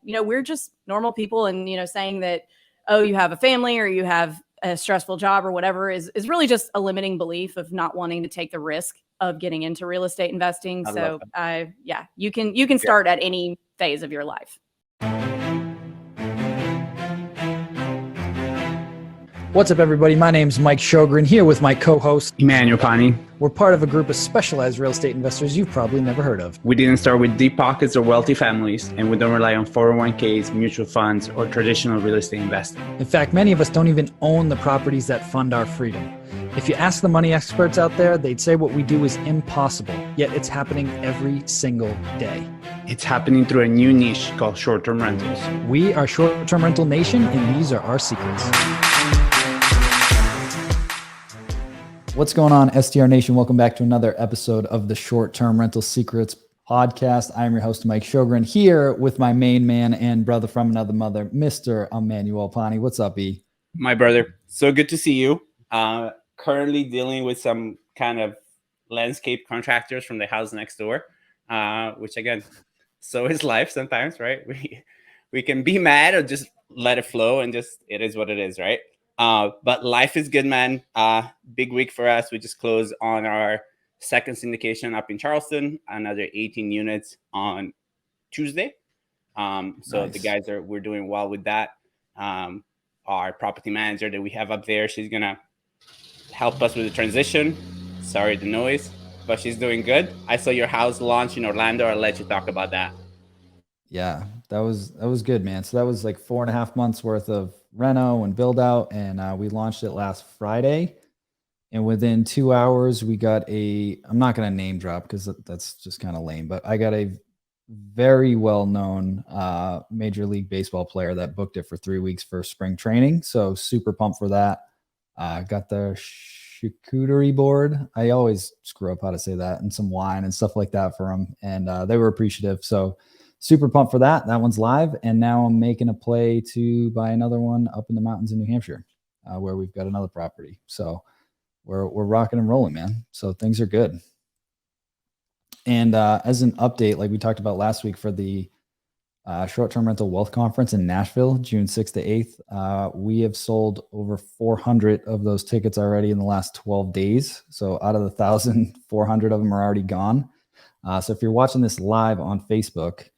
we're just normal people. And, saying that, oh, you have a family or you have a stressful job or whatever is really just a limiting belief of not wanting to take the risk of getting into real estate investing. So you can start at any phase of your life. What's up, everybody? My name's Mike Sjogren, here with my co-host, Emmanuel Pani. We're part of a group of specialized real estate investors you've probably never heard of. We didn't start with deep pockets or wealthy families, and we don't rely on 401ks, mutual funds, or traditional real estate investing. In fact, many of us don't even own the properties that fund our freedom. If you ask the money experts out there, they'd say what we do is impossible, yet it's happening every single day. It's happening through a new niche called short-term rentals. We are Short-Term Rental Nation, and these are our secrets. What's going on, STR Nation? Welcome back to another episode of the Short-Term Rental Secrets podcast. I'm your host, Mike Sjogren, here with my main man and brother from another mother, Mr. Emmanuel Pani. What's up, E? My brother, so good to see you. Currently dealing with some kind of landscape contractors from the house next door, which again, so is life sometimes, right? We can be mad or just let it flow and just, it is what it is, right? But life is good, man. Big week for us. We just closed on our second syndication up in Charleston, another 18 units on Tuesday. So nice. The guys we're doing well with that. Our property manager that we have up there, she's going to help us with the transition. Sorry, the noise, but she's doing good. I saw your house launch in Orlando. I'll let you talk about that. Yeah, that was good, man. So that was like 4.5 months worth of reno and build out, and we launched it last Friday. And within 2 hours, we got I'm not going to name drop because that's just kind of lame, but I got a very well-known Major League Baseball player that booked it for 3 weeks for spring training. So super pumped for that. Got the charcuterie board. I always screw up how to say that, and some wine and stuff like that for them. And they were appreciative. So super pumped for that. That one's live. And now I'm making a play to buy another one up in the mountains in New Hampshire, where we've got another property. So we're rocking and rolling, man. So things are good. And as an update, like we talked about last week for the Short-Term Rental Wealth Conference in Nashville, June 6th to 8th, we have sold over 400 of those tickets already in the last 12 days. So out of the 1,400 of them are already gone. So if you're watching this live on Facebook,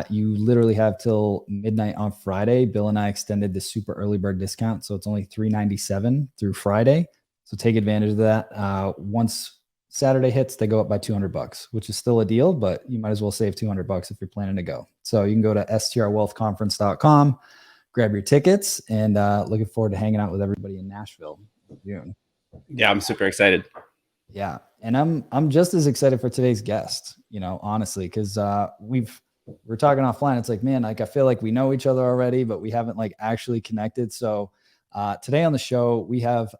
you literally have till midnight on Friday. Bill and I extended the super early bird discount, so it's only $397 through Friday. So take advantage of that. Once Saturday hits, they go up by $200, which is still a deal, but you might as well save $200 if you're planning to go. So you can go to strwealthconference.com, grab your tickets, and looking forward to hanging out with everybody in Nashville in June. Yeah, I'm super excited. Yeah, and I'm just as excited for today's guest, honestly, because we're talking offline. It's like, man, like I feel like we know each other already, but we haven't like actually connected. So today on the show, we have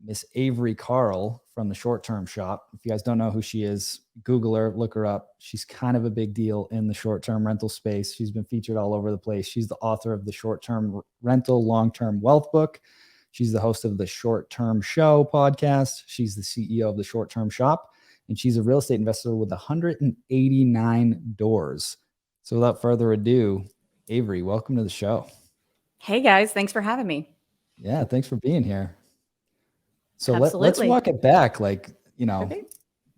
Miss Avery Carl from the Short Term Shop. If you guys don't know who she is, Google her, look her up. She's kind of a big deal in the short-term rental space. She's been featured all over the place. She's the author of the Short-Term Rental Long-Term Wealth book. She's the host of the Short Term Show podcast. She's the CEO of the Short Term Shop, and she's a real estate investor with 189 doors. So without further ado, Avery, welcome to the show. Hey guys, thanks for having me. Yeah, thanks for being here. So let's Absolutely. walk it back. Like, Okay.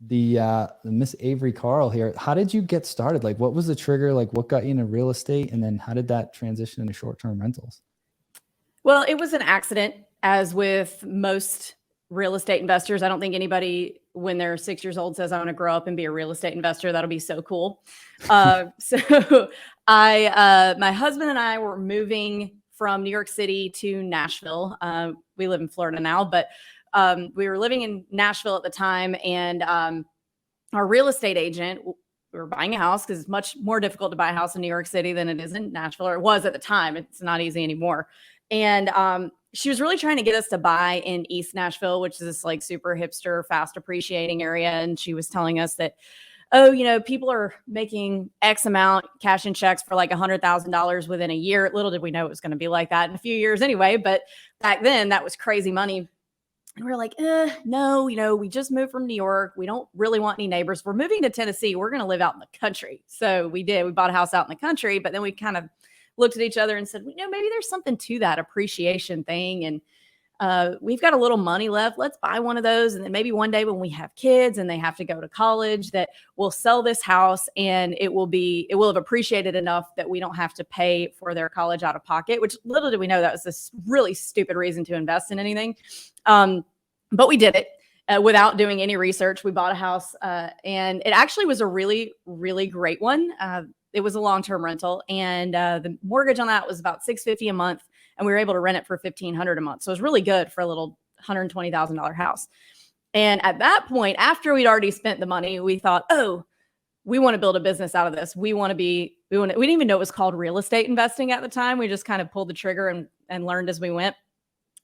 the Miss Avery Carl here. How did you get started? Like, what was the trigger? Like, what got you into real estate? And then how did that transition into short-term rentals? Well, it was an accident, as with most real estate investors. I don't think anybody, when they're 6 years old, says, I want to grow up and be a real estate investor. That'll be so cool. So my husband and I were moving from New York City to Nashville. We live in Florida now, but we were living in Nashville at the time. And our real estate agent, we were buying a house because it's much more difficult to buy a house in New York City than it is in Nashville, or it was at the time. It's not easy anymore. And she was really trying to get us to buy in East Nashville, which is this like super hipster, fast appreciating area. And she was telling us that, people are making X amount cash and checks for like $100,000 within a year. Little did we know it was going to be like that in a few years anyway. But back then that was crazy money. And we're like, no, we just moved from New York. We don't really want any neighbors. We're moving to Tennessee. We're going to live out in the country. So we did. We bought a house out in the country, but then we kind of looked at each other and said, maybe there's something to that appreciation thing. And we've got a little money left. Let's buy one of those. And then maybe one day when we have kids and they have to go to college, that we'll sell this house and it will have appreciated enough that we don't have to pay for their college out of pocket, which little did we know that was this really stupid reason to invest in anything. But we did it without doing any research. We bought a house and it actually was a really, really great one. It was a long-term rental and the mortgage on that was about $650 a month. And we were able to rent it for $1,500 a month. So it was really good for a little $120,000 house. And at that point, after we'd already spent the money, we thought, we want to build a business out of this. We didn't even know it was called real estate investing at the time. We just kind of pulled the trigger and learned as we went.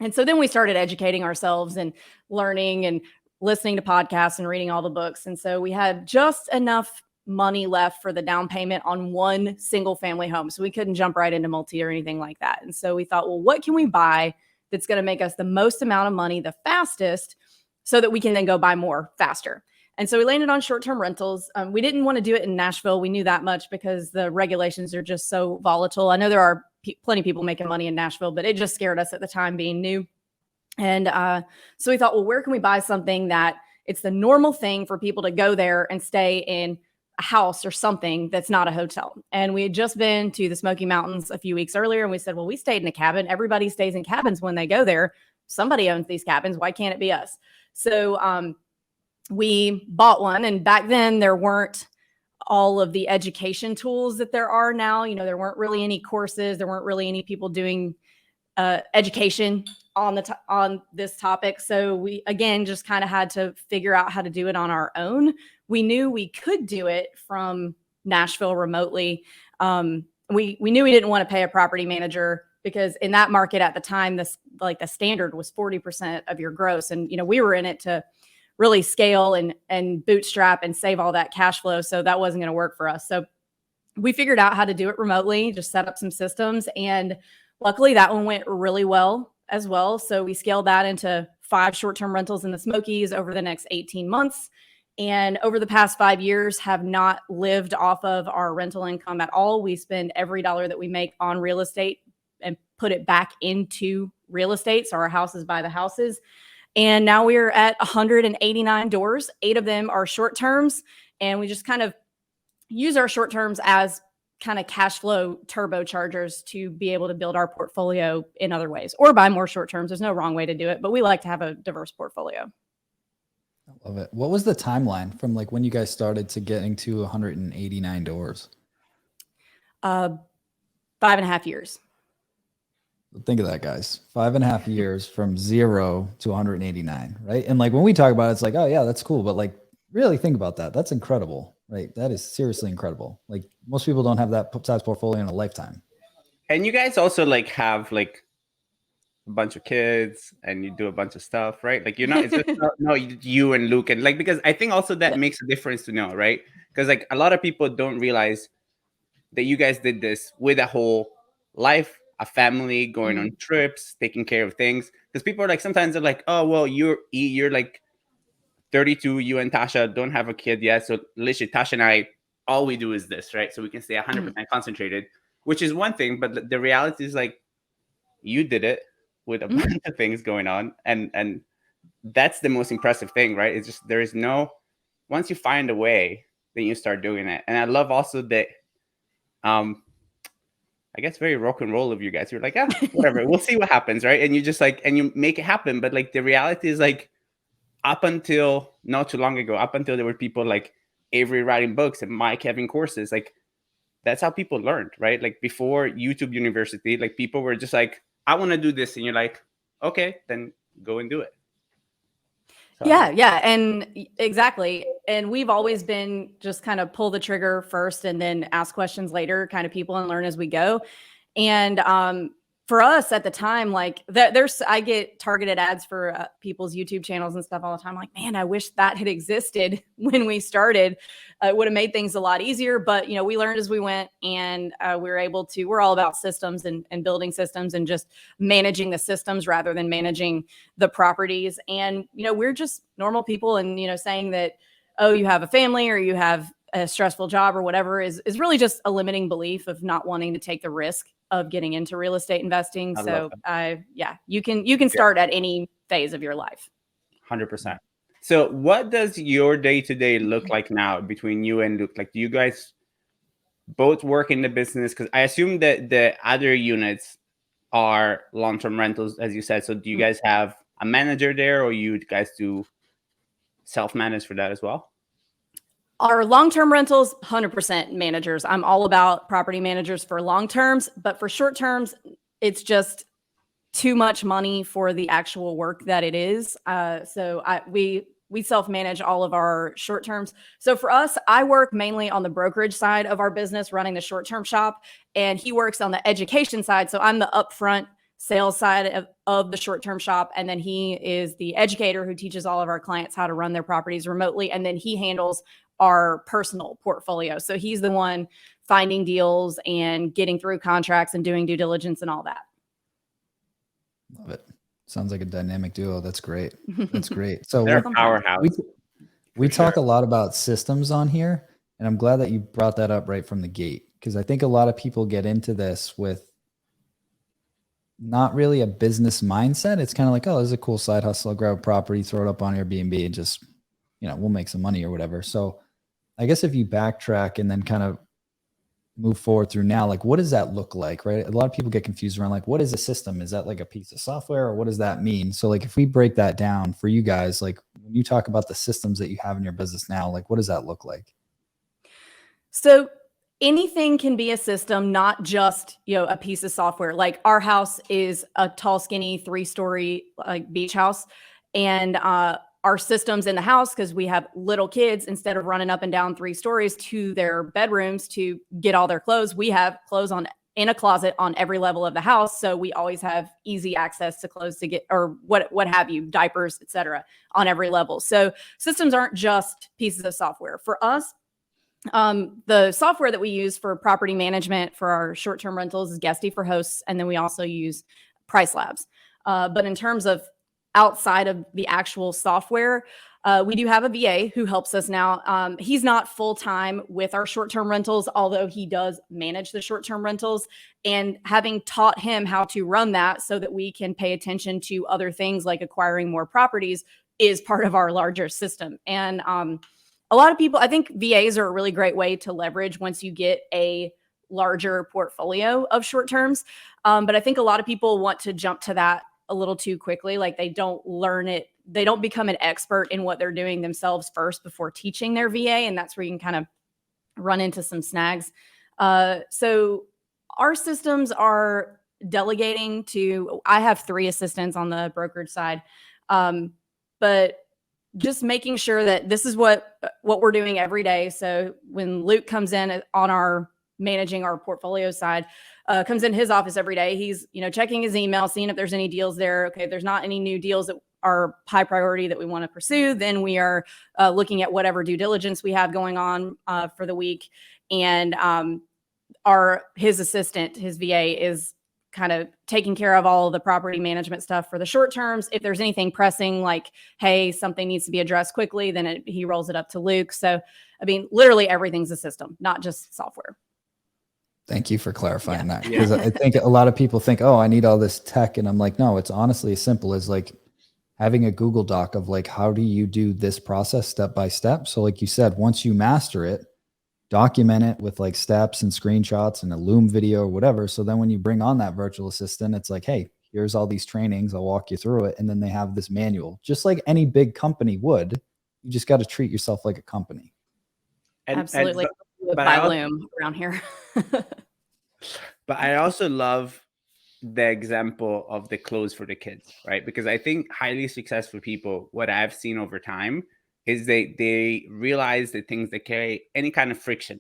And so then we started educating ourselves and learning and listening to podcasts and reading all the books. And so we had just enough money left for the down payment on one single family home. So we couldn't jump right into multi or anything like that. And so we thought, well, what can we buy that's going to make us the most amount of money the fastest so that we can then go buy more faster? And so we landed on short-term rentals. We didn't want to do it in Nashville. We knew that much because the regulations are just so volatile. I know there are plenty of people making money in Nashville, but it just scared us at the time being new. And so we thought, well, where can we buy something that it's the normal thing for people to go there and stay in a house or something that's not a hotel? And we had just been to the Smoky Mountains a few weeks earlier. And we said, well, we stayed in a cabin. Everybody stays in cabins when they go there. Somebody owns these cabins. Why can't it be us? So we bought one. And back then there weren't all of the education tools that there are now. There weren't really any courses. There weren't really any people doing education on this topic. So we, again, just kind of had to figure out how to do it on our own. We knew we could do it from Nashville remotely. We knew we didn't want to pay a property manager because in that market at the time, the standard was 40% of your gross. And, we were in it to really scale and bootstrap and save all that cash flow. So that wasn't going to work for us. So we figured out how to do it remotely, just set up some systems. And luckily that one went really well as well. So we scaled that into 5 short-term rentals in the Smokies over the next 18 months. And over the past 5 years have not lived off of our rental income at all. We spend every dollar that we make on real estate and put it back into real estate. So our houses buy the houses. And now we're at 189 doors. 8 of them are short terms. And we just kind of use our short terms as kind of cash flow turbochargers to be able to build our portfolio in other ways or buy more short terms. There's no wrong way to do it, but we like to have a diverse portfolio. I love it. What was the timeline from like when you guys started to getting to 189 doors? 5.5 years. Think of that, guys. 5.5 years from 0 to 189, right? And like when we talk about it, it's like, oh yeah, that's cool. But like really think about that. That's incredible, right? That is seriously incredible. Like most people don't have that size portfolio in a lifetime. And you guys also like have like a bunch of kids and you do a bunch of stuff, right? Like you're not, it's just no, you and Luke and like, because I think also that makes a difference to know, right? Because like a lot of people don't realize that you guys did this with a whole life, a family, going on trips, taking care of things. Because people are like, sometimes they're like, oh, well, you're like 32, you and Tasha don't have a kid yet. So literally Tasha and I, all we do is this, right? So we can stay 100% concentrated, which is one thing. But the reality is like, you did it with a bunch of things going on. And that's the most impressive thing, right? It's just, there is no, once you find a way, then you start doing it. And I love also that, I guess very rock and roll of you guys. You're like, whatever, we'll see what happens, right? And you just like, and you make it happen. But like the reality is like, up until not too long ago, up until there were people like Avery writing books and Mike having courses, like that's how people learned, right? Like before YouTube University, like people were just like, I want to do this. And you're like, okay, then go and do it. So, yeah. And exactly. And we've always been just kind of pull the trigger first and then ask questions later kind of people and learn as we go. And for us at the time, like I get targeted ads for people's YouTube channels and stuff all the time. Like, man, I wish that had existed when we started. It would have made things a lot easier, but we learned as we went, and we were able to, we're all about systems and building systems and just managing the systems rather than managing the properties. And, we're just normal people, and, saying that, oh, you have a family or you have a stressful job or whatever is really just a limiting belief of not wanting to take the risk of getting into real estate investing. So you can start at any phase of your life. 100%. So what does your day-to-day look like now between you and Luke? Like, do you guys both work in the business? Because I assume that the other units are long-term rentals, as you said. So do you guys have a manager there, or you guys do self-manage for that as well? Our long-term rentals, 100% managers. I'm all about property managers for long terms, but for short terms, it's just too much money for the actual work that it is. We self-manage all of our short terms. So for us, I work mainly on the brokerage side of our business, running the short-term shop, and he works on the education side. So I'm the upfront sales side of the short-term shop, and then he is the educator who teaches all of our clients how to run their properties remotely, and then he handles our personal portfolio. So he's the one finding deals and getting through contracts and doing due diligence and all that. Love it. Sounds like a dynamic duo. That's great. That's great. So they're a powerhouse. We talk a lot about systems on here, and I'm glad that you brought that up right from the gate, because I think a lot of people get into this with not really a business mindset. It's kind of like, oh, this is a cool side hustle. I'll grab a property, throw it up on Airbnb, and just, we'll make some money or whatever. So I guess if you backtrack and then kind of move forward through now, like, what does that look like, right? A lot of people get confused around, like, what is a system? Is that like a piece of software, or what does that mean? So like, if we break that down for you guys, like when you talk about the systems that you have in your business now, like, what does that look like? So anything can be a system, not just, a piece of software. Like our house is a tall, skinny 3-story beach house. And, our systems in the house, because we have little kids, instead of running up and down 3 stories to their bedrooms to get all their clothes, we have clothes in a closet on every level of the house. So we always have easy access to clothes to get, or what have you, diapers, etc., on every level. So systems aren't just pieces of software. For us, the software that we use for property management for our short-term rentals is Guesty for hosts, and then we also use Price Labs. But in terms of outside of the actual software, we do have a VA who helps us now. He's not full-time with our short-term rentals, although he does manage the short-term rentals. And having taught him how to run that so that we can pay attention to other things like acquiring more properties is part of our larger system. And a lot of people, I think VAs are a really great way to leverage once you get a larger portfolio of short terms. But I think a lot of people want to jump to that a little too quickly. Like they don't learn it. They don't become an expert in what they're doing themselves first before teaching their VA. And that's where you can kind of run into some snags. So our systems are delegating to, I have 3 assistants on the brokerage side. But just making sure that this is what we're doing every day. So when Luke comes in on our managing our portfolio side, comes in his office every day, he's, checking his email, seeing if there's any deals there. Okay, if there's not any new deals that are high priority that we want to pursue, then we are looking at whatever due diligence we have going on for the week. And his assistant, his VA, is kind of taking care of all of the property management stuff for the short terms. If there's anything pressing, like, hey, something needs to be addressed quickly, then he rolls it up to Luke. So, I mean, literally everything's a system, not just software. Thank you for clarifying that, because I think a lot of people think, oh, I need all this tech. And I'm like, no, it's honestly as simple as like having a Google Doc of like, how do you do this process step by step? So like you said, once you master it, document it with like steps and screenshots and a Loom video or whatever. So then when you bring on that virtual assistant, it's like, hey, here's all these trainings. I'll walk you through it. And then they have this manual, just like any big company would. You just got to treat yourself like a company. Absolutely. By Loom around here. But I also love the example of the clothes for the kids, right? Because I think highly successful people, what I've seen over time, is they realize the things that carry any kind of friction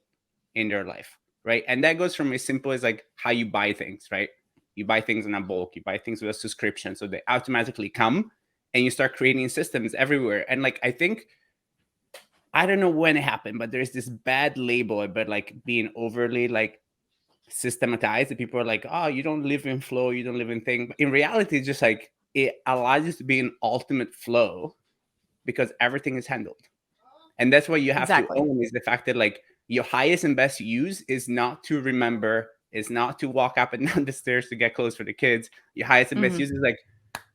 in their life, right? And that goes from as simple as like how you buy things, right? You buy things in a bulk, you buy things with a subscription, so they automatically come, and you start creating systems everywhere. And like, I think, I don't know when it happened, but there's this bad label about like being overly like systematized. That people are like, oh, you don't live in flow, you don't live in thing. But in reality, it's just like, it allows you to be in ultimate flow because everything is handled. And that's what you have to own, is the fact that like your highest and best use is not to remember, is not to walk up and down the stairs to get clothes for the kids. Your highest and best use is like,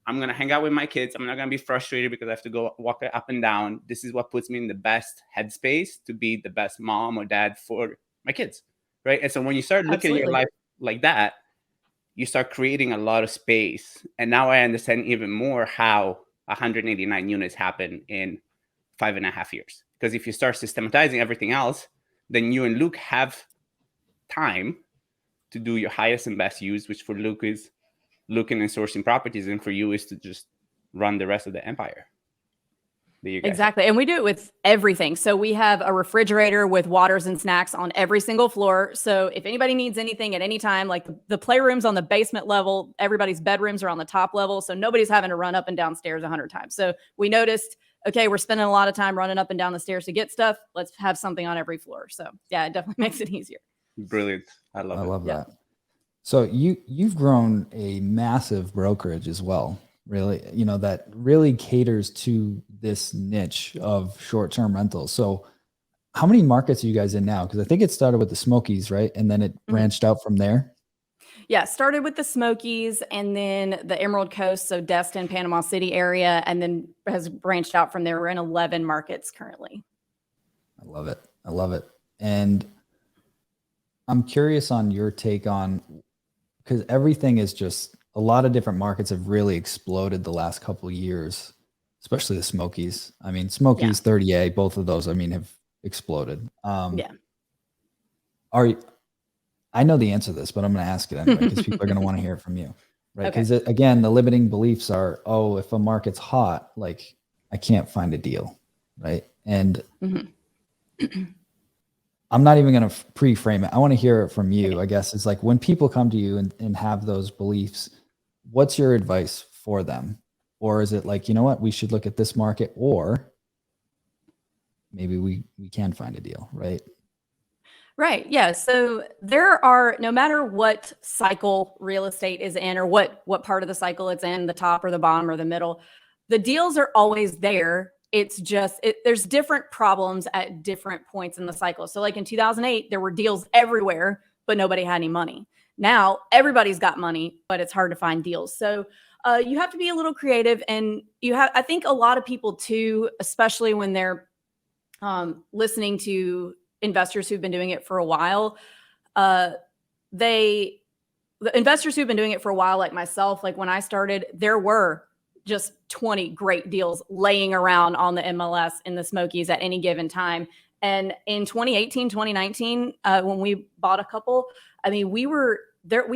I'm going to hang out with my kids. I'm not going to be frustrated because I have to go walk up and down. This is what puts me in the best headspace to be the best mom or dad for my kids. Right. And so when you start looking at your life like that, you start creating a lot of space. And now I understand even more how 189 units happen in 5.5 years. Because if you start systematizing everything else, then you and Luke have time to do your highest and best use, which for Luke is looking and sourcing properties, and for you is to just run the rest of the empire. Exactly. And we do it with everything. So we have a refrigerator with waters and snacks on every single floor. So if anybody needs anything at any time, like the playroom's on the basement level, everybody's bedrooms are on the top level. So nobody's having to run up and down stairs 100 times. So we noticed, okay, we're spending a lot of time running up and down the stairs to get stuff. Let's have something on every floor. So yeah, it definitely makes it easier. Brilliant. I love that. So you've grown a massive brokerage as well, really, that really caters to this niche of short-term rentals. So how many markets are you guys in now? Because I think it started with the Smokies, right? And then it branched out from there. Yeah, started with the Smokies and then the Emerald Coast, so Destin, Panama City area, and then has branched out from there. We're in 11 markets currently. I love it. And I'm curious on your take on, because everything is just, a lot of different markets have really exploded the last couple of years, especially the Smokies. I mean, Smokies, 30A, both of those, I mean, have exploded. I know the answer to this, but I'm going to ask it anyway, because people are going to want to hear it from you, right? Because again, the limiting beliefs are, oh, if a market's hot, like I can't find a deal, right? And I'm not even going to pre-frame it. I want to hear it from you, I guess. It's like when people come to you and have those beliefs, what's your advice for them? Or is it like, you know what, we should look at this market, or maybe we can find a deal, right? Right. Yeah. So there are, no matter what cycle real estate is in, or what part of the cycle it's in, the top or the bottom or the middle, the deals are always there. It's just, there's different problems at different points in the cycle. So like in 2008, there were deals everywhere, but nobody had any money. Now everybody's got money, but it's hard to find deals. So you have to be a little creative, and I think a lot of people too, especially when they're listening to investors who've been doing it for a while, the investors who've been doing it for a while, like myself, like when I started, there were just 20 great deals laying around on the MLS in the Smokies at any given time. And in 2018, 2019, when we bought a couple, I mean, we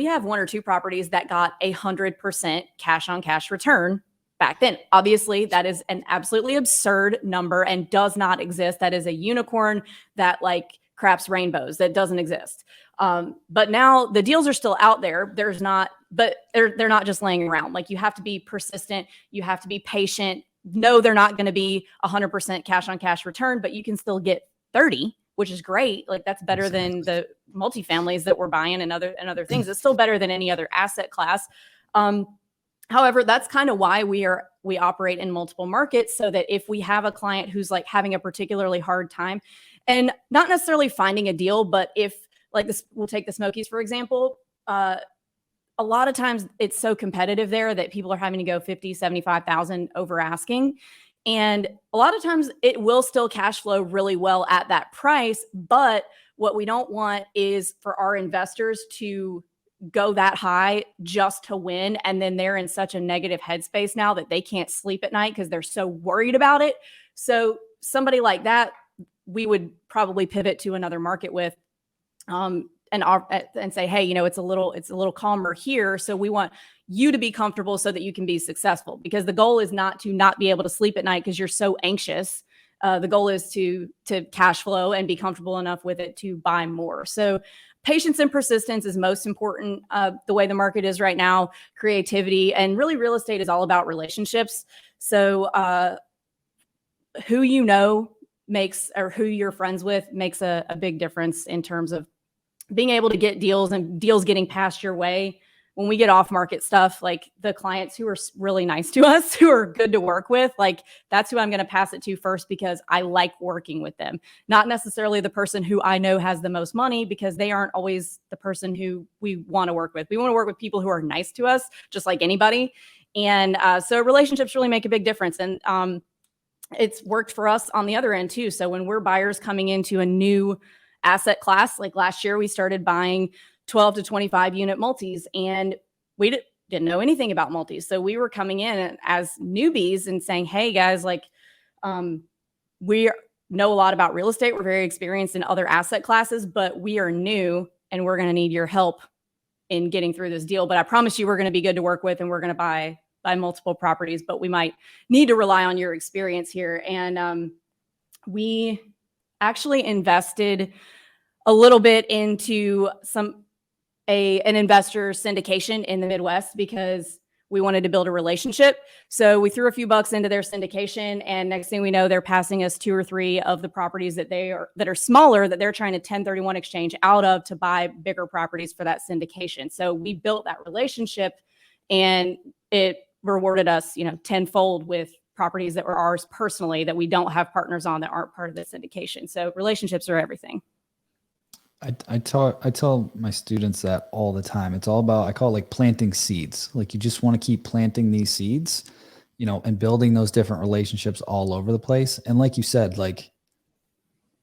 have 1 or 2 properties that got 100% cash on cash return back then. Obviously, that is an absolutely absurd number and does not exist. That is a unicorn that like craps rainbows. That doesn't exist. But now the deals are still out there. But they're not just laying around. Like, you have to be persistent. You have to be patient. No, they're not going to be 100% cash on cash return, but you can still get 30, which is great. Like, that's better than the multifamilies that we're buying and other things. It's still better than any other asset class. However, that's kind of why we operate in multiple markets, so that if we have a client who's like having a particularly hard time and not necessarily finding a deal, but if like this, we'll take the Smokies, for example, a lot of times it's so competitive there that people are having to go 50, 75,000 over asking. And a lot of times it will still cash flow really well at that price. But what we don't want is for our investors to go that high just to win. And then they're in such a negative headspace now that they can't sleep at night because they're so worried about it. So somebody like that, we would probably pivot to another market with, and say, hey, it's a little calmer here. So we want you to be comfortable so that you can be successful, because the goal is not to not be able to sleep at night because you're so anxious. The goal is to cash flow and be comfortable enough with it to buy more. So patience and persistence is most important. The way the market is right now, creativity, and really real estate is all about relationships. So who you know makes, or who you're friends with makes a big difference in terms of being able to get deals and deals getting passed your way. When we get off market stuff, like the clients who are really nice to us, who are good to work with, like that's who I'm going to pass it to first, because I like working with them. Not necessarily the person who I know has the most money, because they aren't always the person who we want to work with. We want to work with people who are nice to us, just like anybody. And so relationships really make a big difference. And it's worked for us on the other end too. So when we're buyers coming into a new asset class, like last year, we started buying 12 to 25 unit multis, and we didn't know anything about multis. So we were coming in as newbies and saying, hey guys, like, we know a lot about real estate. We're very experienced in other asset classes, but we are new and we're going to need your help in getting through this deal. But I promise you, we're going to be good to work with, and we're going to buy multiple properties, but we might need to rely on your experience here. And we actually invested a little bit into an investor syndication in the Midwest, because we wanted to build a relationship. So we threw a few bucks into their syndication, and next thing we know, they're passing us 2 or 3 of the properties that are smaller, that they're trying to 1031 exchange out of to buy bigger properties for that syndication. So we built that relationship, and it rewarded us, tenfold with properties that were ours personally, that we don't have partners on, that aren't part of the syndication. So relationships are everything. I tell my students that all the time. It's all about, I call it like planting seeds. Like you just want to keep planting these seeds, and building those different relationships all over the place. And like you said, like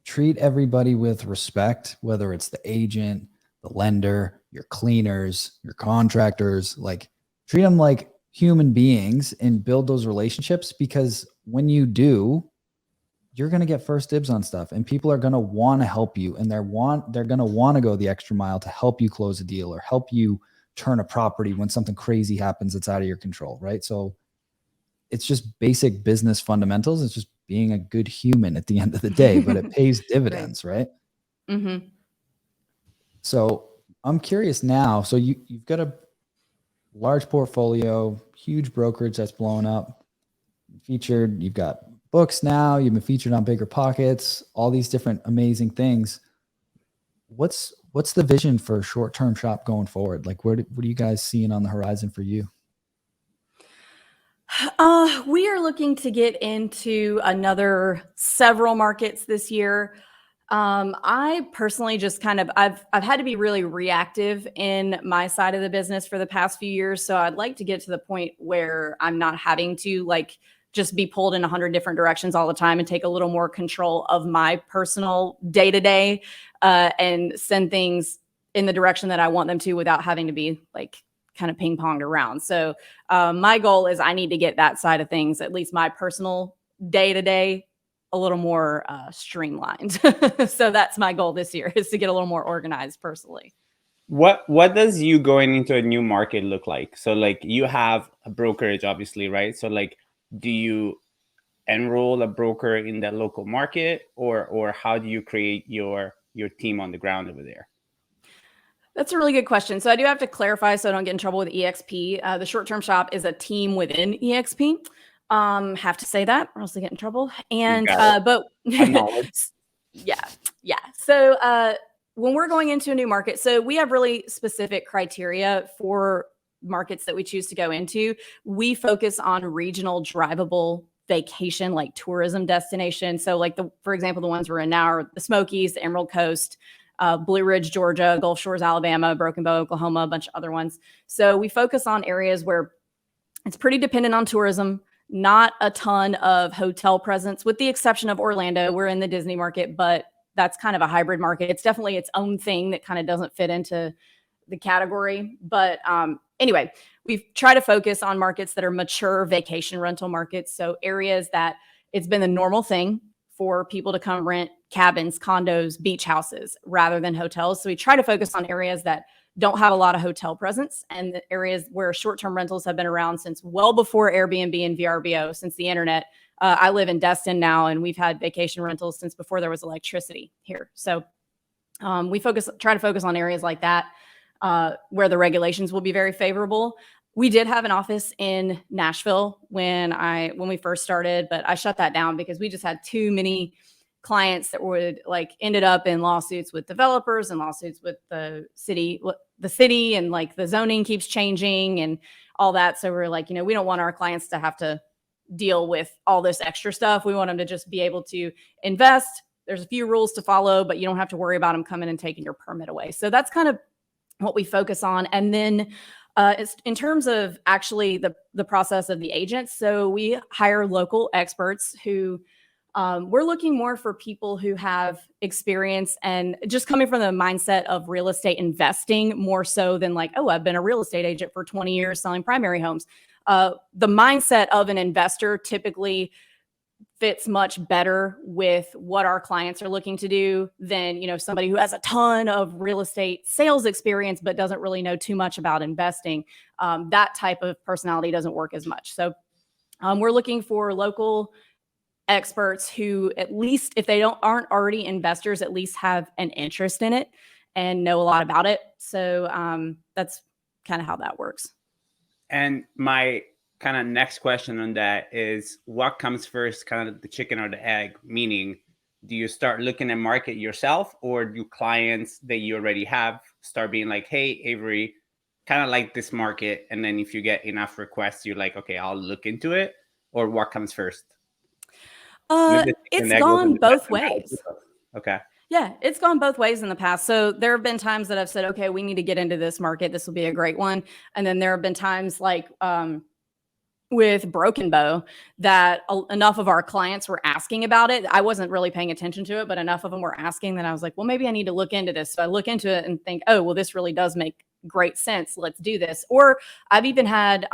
treat everybody with respect, whether it's the agent, the lender, your cleaners, your contractors, like treat them like human beings and build those relationships, because when you do, you're going to get first dibs on stuff, and people are going to want to help you, and they're going to want to go the extra mile to help you close a deal or help you turn a property when something crazy happens that's out of your control, right? So it's just basic business fundamentals. It's just being a good human at the end of the day, but it pays dividends, right? Mm-hmm. So I'm curious now. So you've got a large portfolio, huge brokerage that's blown up, featured. You've got books now. You've been featured on Bigger Pockets, all these different amazing things. What's the vision for Short Term Shop going forward? Like, what are you guys seeing on the horizon for you? We are looking to get into another several markets this year. I personally just I've had to be really reactive in my side of the business for the past few years. So I'd like to get to the point where I'm not having to just be pulled in 100 different directions all the time, and take a little more control of my personal day-to-day, and send things in the direction that I want them to, without having to be kind of ping-ponged around. So my goal is I need to get that side of things, at least my personal day-to-day, a little more streamlined. So that's my goal this year, is to get a little more organized personally. What does you going into a new market look like? So you have a brokerage, obviously, right? So do you enroll a broker in that local market, or how do you create your team on the ground over there? That's a really good question. So I do have to clarify, so I don't get in trouble with EXP. The Short Term Shop is a team within EXP. Have to say that, or else I get in trouble. And but yeah. So when we're going into a new market, so we have really specific criteria for markets that we choose to go into. We focus on regional drivable vacation, like tourism destinations. So for example, the ones we're in now are the Smokies, the Emerald Coast, Blue Ridge, Georgia, Gulf Shores, Alabama, Broken Bow, Oklahoma, a bunch of other ones. So we focus on areas where it's pretty dependent on tourism, not a ton of hotel presence, with the exception of Orlando. We're in the Disney market, but that's kind of a hybrid market. It's definitely its own thing that kind of doesn't fit into the category. But anyway, we've tried to focus on markets that are mature vacation rental markets. So areas that it's been the normal thing for people to come rent cabins, condos, beach houses, rather than hotels. So we try to focus on areas that don't have a lot of hotel presence, and the areas where short-term rentals have been around since well before Airbnb and VRBO, since the internet. I live in Destin now, and we've had vacation rentals since before there was electricity here. So We try to focus on areas like that where the regulations will be very favorable. We did have an office in Nashville when we first started, but I shut that down because we just had too many clients that would like ended up in lawsuits with developers and lawsuits with the city, and like the zoning keeps changing and all that. So we're like, we don't want our clients to have to deal with all this extra stuff. We want them to just be able to invest. There's a few rules to follow, but you don't have to worry about them coming and taking your permit away. So that's kind of what we focus on. And then it's in terms of actually the process of the agents. So we hire local experts who we're looking more for people who have experience and just coming from the mindset of real estate investing more so than like, oh, I've been a real estate agent for 20 years selling primary homes. The mindset of an investor typically fits much better with what our clients are looking to do than, somebody who has a ton of real estate sales experience, but doesn't really know too much about investing. That type of personality doesn't work as much. So we're looking for local experts who, at least if they aren't already investors, at least have an interest in it and know a lot about it. So that's kind of how that works. And my kind of next question on that is, what comes first, kind of the chicken or the egg? Meaning, do you start looking at market yourself, or do clients that you already have start being like, hey, Avery, kind of like this market, and then if you get enough requests, you're like, okay, I'll look into it? Or what comes first? It's gone both ways. Okay. Yeah, it's gone both ways in the past. So there have been times that I've said, okay, we need to get into this market. This will be a great one. And then there have been times like with Broken Bow that enough of our clients were asking about it. I wasn't really paying attention to it, but enough of them were asking that I was like, well, maybe I need to look into this. So I look into it and think, oh, well, this really does make great sense. Let's do this. Or I've even had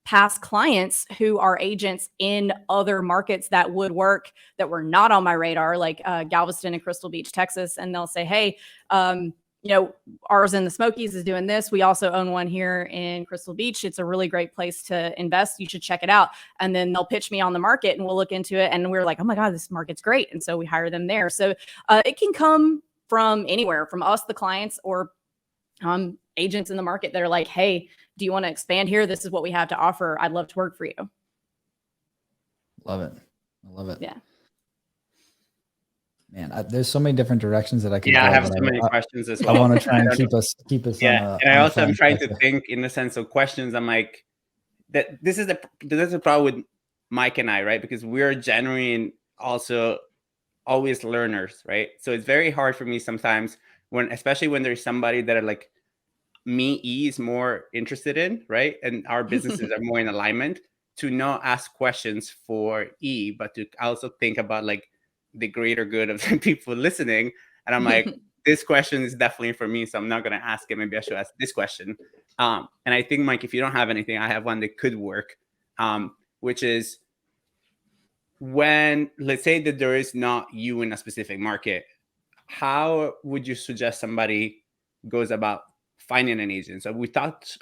past clients who are agents in other markets that would work that were not on my radar, like Galveston and Crystal Beach, Texas. And they'll say, hey, ours in the Smokies is doing this. We also own one here in Crystal Beach. It's a really great place to invest. You should check it out. And then they'll pitch me on the market and we'll look into it. And we're like, oh my God, this market's great. And so we hire them there. So it can come from anywhere, from us, the clients, or agents in the market that are like, hey, do you want to expand here? This is what we have to offer. I'd love to work for you. Love it. I love it. Yeah. Man, there's so many different directions that I can. Yeah, go, I have so many questions as well. I want to try and keep us. Yeah, and I also am trying to think in the sense of questions. I'm like, that this is the problem with Mike and I, right? Because we're genuine, also always learners, right? So it's very hard for me sometimes especially when there's somebody that are like E is more interested in, right? And our businesses are more in alignment, to not ask questions for E, but to also think about like the greater good of the people listening. And I'm like, this question is definitely for me, so I'm not going to ask it. Maybe I should ask this question. And I think, Mike, if you don't have anything, I have one that could work, which is, when, let's say that there is not you in a specific market, how would you suggest somebody goes about finding an agent? So we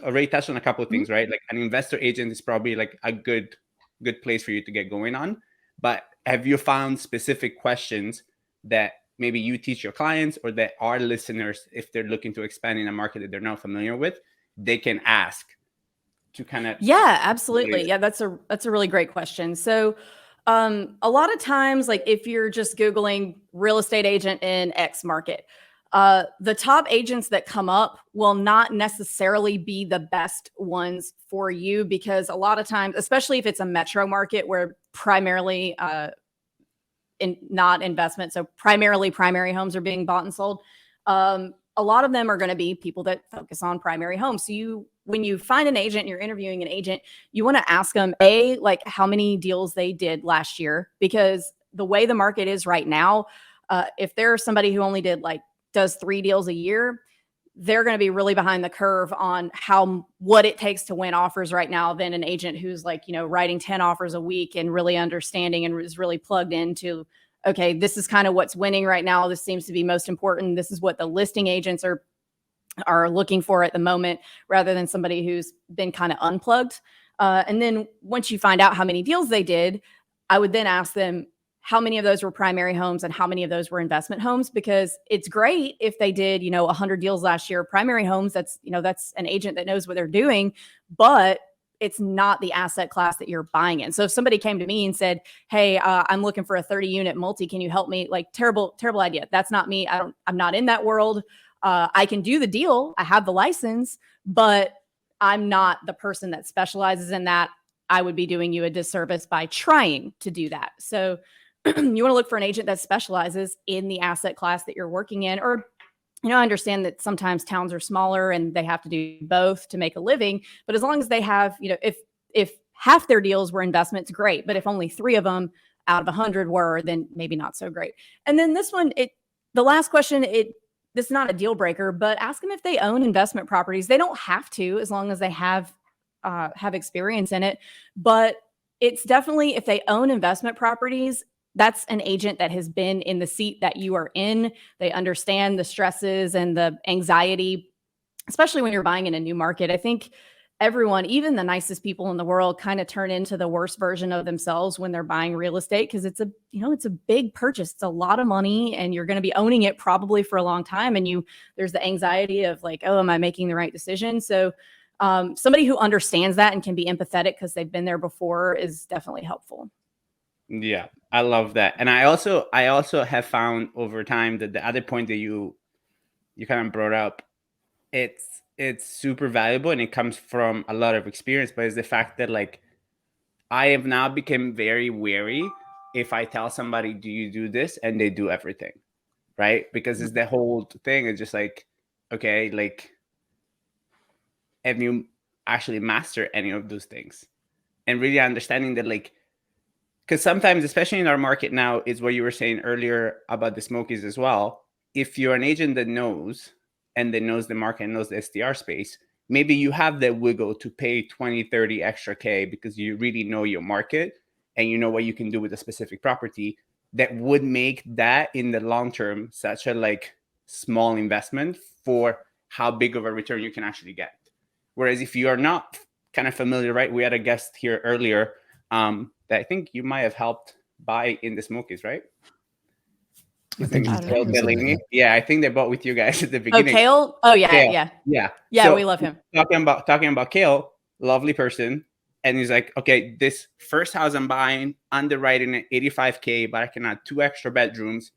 already touched on a couple of things, right? Like an investor agent is probably like a good place for you to get going on. But have you found specific questions that maybe you teach your clients, or that our listeners, if they're looking to expand in a market that they're not familiar with, they can ask to kind of? Yeah, absolutely. Yeah, that's a really great question. So a lot of times, like if you're just Googling real estate agent in X market, the top agents that come up will not necessarily be the best ones for you, because a lot of times, especially if it's a metro market where primarily not investment, so primarily primary homes are being bought and sold, a lot of them are going to be people that focus on primary homes. So when you find an agent, you're interviewing an agent, you want to ask them, like how many deals they did last year, because the way the market is right now, if there's somebody who only does 3 deals a year, they're going to be really behind the curve on what it takes to win offers right now than an agent who's writing 10 offers a week and really understanding and is really plugged into, okay, this is kind of what's winning right now. This seems to be most important. This is what the listing agents are looking for at the moment, rather than somebody who's been kind of unplugged. And then once you find out how many deals they did, I would then ask them, how many of those were primary homes and how many of those were investment homes, because it's great if they did, 100 deals last year. Primary homes, that's an agent that knows what they're doing, but it's not the asset class that you're buying in. So if somebody came to me and said, hey, I'm looking for a 30 unit multi, can you help me? Like, terrible idea. That's not me. I'm not in that world. I can do the deal. I have the license, but I'm not the person that specializes in that. I would be doing you a disservice by trying to do that. So you want to look for an agent that specializes in the asset class that you're working in. Or, I understand that sometimes towns are smaller and they have to do both to make a living. But as long as they have, if half their deals were investments, great. But if only 3 of them out of 100 were, then maybe not so great. And then this one, the last question, this is not a deal breaker, but ask them if they own investment properties. They don't have to, as long as they have experience in it. But it's definitely, if they own investment properties, that's an agent that has been in the seat that you are in. They understand the stresses and the anxiety, especially when you're buying in a new market. I think everyone, even the nicest people in the world, kind of turn into the worst version of themselves when they're buying real estate, because it's a big purchase. It's a lot of money, and you're going to be owning it probably for a long time. And there's the anxiety of like, oh, am I making the right decision? So somebody who understands that and can be empathetic because they've been there before is definitely helpful. Yeah, I love that. And I also have found over time that the other point that you kind of brought up, it's super valuable, and it comes from a lot of experience, but it's the fact that, like, I have now become very wary if I tell somebody, do you do this? And they do everything, right? Because it's the whole thing. It's just like, okay, like, have you actually mastered any of those things? And really understanding that, like, because sometimes, especially in our market now, is what you were saying earlier about the Smokies as well. If you're an agent that knows the market and knows the STR space, maybe you have the wiggle to pay 20, 30 extra K because you really know your market and you know what you can do with a specific property that would make that in the long term such a like small investment for how big of a return you can actually get. Whereas if you are not kind of familiar, right? We had a guest here earlier that I think you might have helped buy in the Smokies, right? I think Kale Delaney. Yeah, I think they bought with you guys at the Oh, beginning. Kale? Oh, yeah. So, we love him. Talking about Kale, lovely person. And he's like, okay, this first house I'm buying, underwriting at 85K, but I can add 2 extra bedrooms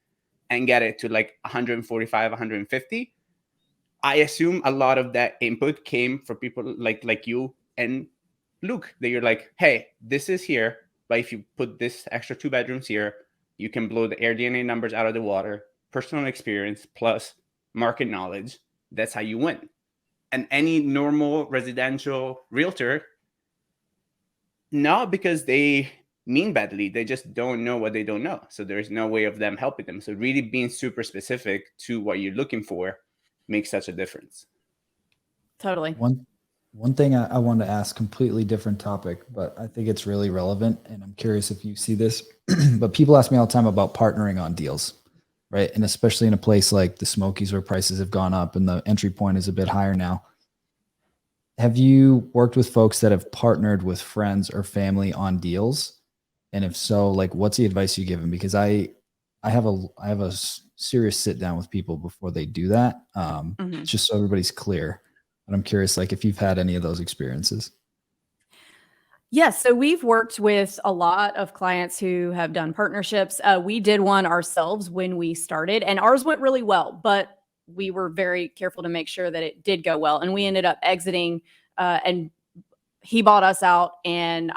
and get it to like 145, 150. I assume a lot of that input came from people like you and Luke, that you're like, hey, this is here, but if you put this extra 2 bedrooms here, you can blow the AirDNA numbers out of the water, personal experience plus market knowledge. That's how you win. And any normal residential realtor, not because they mean badly, they just don't know what they don't know. So there's no way of them helping them. So really being super specific to what you're looking for makes such a difference. Totally. One thing I wanted to ask, completely different topic, but I think it's really relevant, and I'm curious if you see this. But people ask me all the time about partnering on deals, right? And especially in a place like the Smokies where prices have gone up and the entry point is a bit higher now. Have you worked with folks that have partnered with friends or family on deals? And if so, like, what's the advice you give them? Because I have a serious sit down with people before they do that. Just so everybody's clear. And I'm curious, like, if you've had any of those experiences. Yes. So we've worked with a lot of clients who have done partnerships. We did one ourselves when we started, and ours went really well, but we were very careful to make sure that it did go well. And we ended up exiting, and he bought us out, and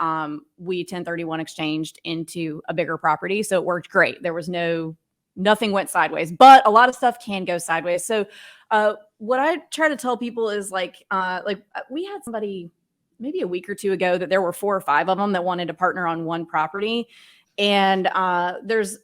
we 1031 exchanged into a bigger property. So it worked great. There was nothing went sideways, but a lot of stuff can go sideways. So what I try to tell people is like we had somebody maybe a week or 2 ago that there were 4 or 5 of them that wanted to partner on one property. And there's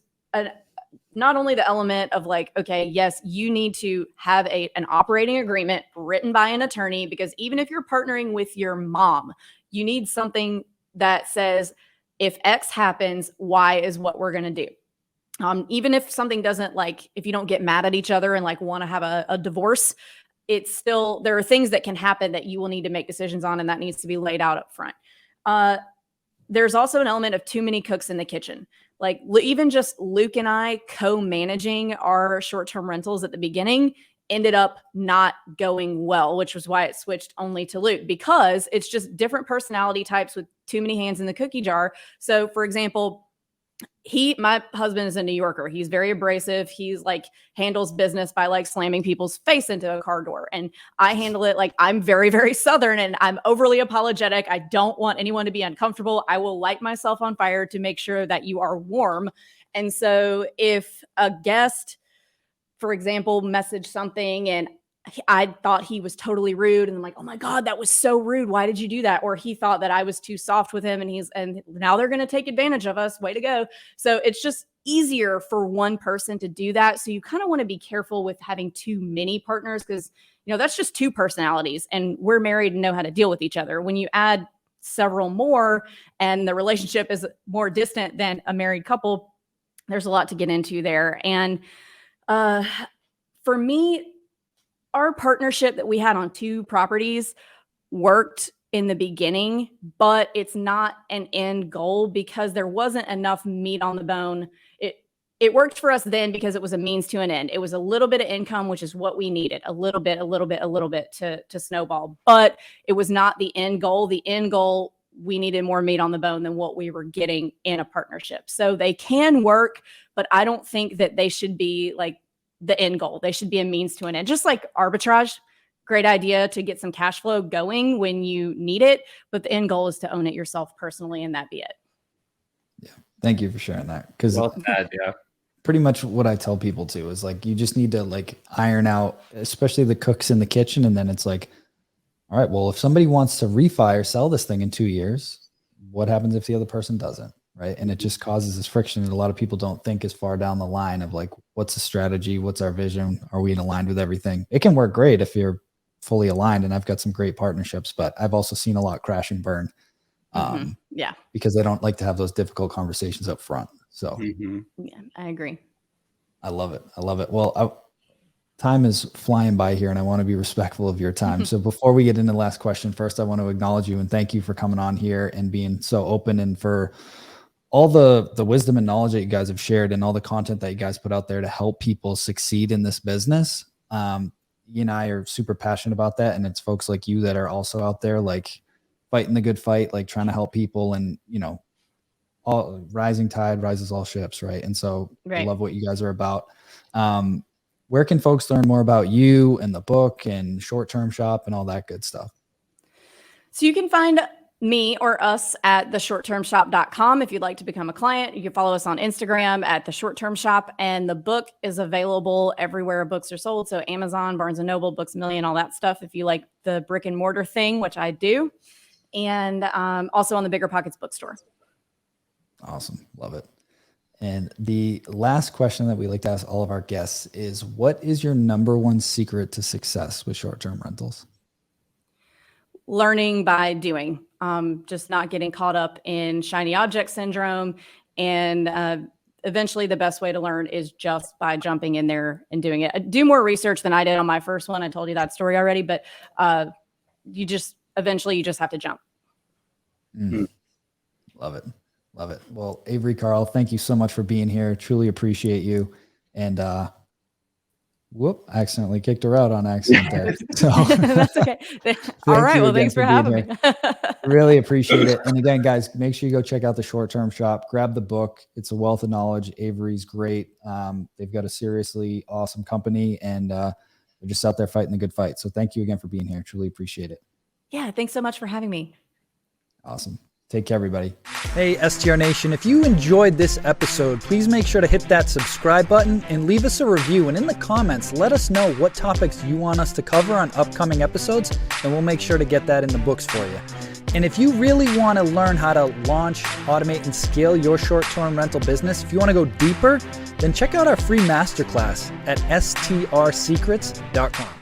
not only the element of like, okay, yes, you need to have an operating agreement written by an attorney, because even if you're partnering with your mom, you need something that says, if X happens, Y is what we're going to do. Even if something doesn't, like, if you don't get mad at each other and like want to have a divorce, it's still, there are things that can happen that you will need to make decisions on, and that needs to be laid out up front. There's also an element of too many cooks in the kitchen. Like even just Luke and I co-managing our short-term rentals at the beginning ended up not going well, which was why it switched only to Luke, because it's just different personality types with too many hands in the cookie jar. So for example, my husband is a New Yorker. He's very abrasive. He's like handles business by like slamming people's face into a car door. And I handle it like I'm very, very Southern and I'm overly apologetic. I don't want anyone to be uncomfortable. I will light myself on fire to make sure that you are warm. And so if a guest, for example, messaged something and I thought he was totally rude, and I'm like, oh my God, that was so rude. Why did you do that? Or he thought that I was too soft with him and now they're going to take advantage of us. Way to go. So it's just easier for one person to do that. So you kind of want to be careful with having too many partners, because, you know, that's just two personalities and we're married and know how to deal with each other. When you add several more and the relationship is more distant than a married couple, there's a lot to get into there. And for me, our partnership that we had on 2 properties worked in the beginning, but it's not an end goal because there wasn't enough meat on the bone. It worked for us then because it was a means to an end. It was a little bit of income, which is what we needed, a little bit to snowball, but it was not the end goal. The end goal, we needed more meat on the bone than what we were getting in a partnership. So they can work, but I don't think that they should be like the end goal. They should be a means to an end. Just like arbitrage, great idea to get some cash flow going when you need it, but the end goal is to own it yourself personally, and that be it. Yeah. Thank you for sharing that. Because Well said, yeah. pretty much what I tell people too is like, you just need to like iron out, especially the cooks in the kitchen. And then it's like, all right, well, if somebody wants to refi or sell this thing in 2 years, what happens if the other person doesn't? Right. And it just causes this friction. And a lot of people don't think as far down the line of like, what's the strategy? What's our vision? Are we aligned with everything? It can work great if you're fully aligned. And I've got some great partnerships, but I've also seen a lot crash and burn. Yeah. Because I don't like to have those difficult conversations up front. So Yeah, I agree. I love it. I love it. Well, time is flying by here and I want to be respectful of your time. So before we get into the last question, first, I want to acknowledge you and thank you for coming on here and being so open and for all the wisdom and knowledge that you guys have shared and all the content that you guys put out there to help people succeed in this business. You and I are super passionate about that. And it's folks like you that are also out there, like fighting the good fight, like trying to help people and, you know, all rising tide rises all ships. Right. And so I love what you guys are about. Where can folks learn more about you and the book and short-term shop and all that good stuff? So you can find me or us at theshorttermshop.com. If you'd like to become a client, you can follow us on Instagram at the Short Term Shop. And the book is available everywhere books are sold. So Amazon, Barnes & Noble, Books A Million, all that stuff. If you like the brick and mortar thing, which I do. And also on the Bigger Pockets bookstore. Awesome. Love it. And the last question that we like to ask all of our guests is, what is your number one secret to success with short-term rentals? Learning by doing, just not getting caught up in shiny object syndrome. And eventually the best way to learn is just by jumping in there and doing it. Do more research than I did on my first one. I told you that story already, but eventually you just have to jump. Love it. Love it. Well, Avery Carl, thank you so much for being here. Truly appreciate you. And I accidentally kicked her out on accident there. So that's okay. All right. Well, thanks for having me. Really appreciate it. And again, guys, make sure you go check out the Short-Term Shop. Grab the book. It's a wealth of knowledge. Avery's great. They've got a seriously awesome company and they're just out there fighting the good fight. So thank you again for being here. Truly appreciate it. Yeah. Thanks so much for having me. Awesome. Take care, everybody. Hey, STR Nation, if you enjoyed this episode, please make sure to hit that subscribe button and leave us a review. And in the comments, let us know what topics you want us to cover on upcoming episodes, and we'll make sure to get that in the books for you. And if you really want to learn how to launch, automate, and scale your short-term rental business, if you want to go deeper, then check out our free masterclass at strsecrets.com.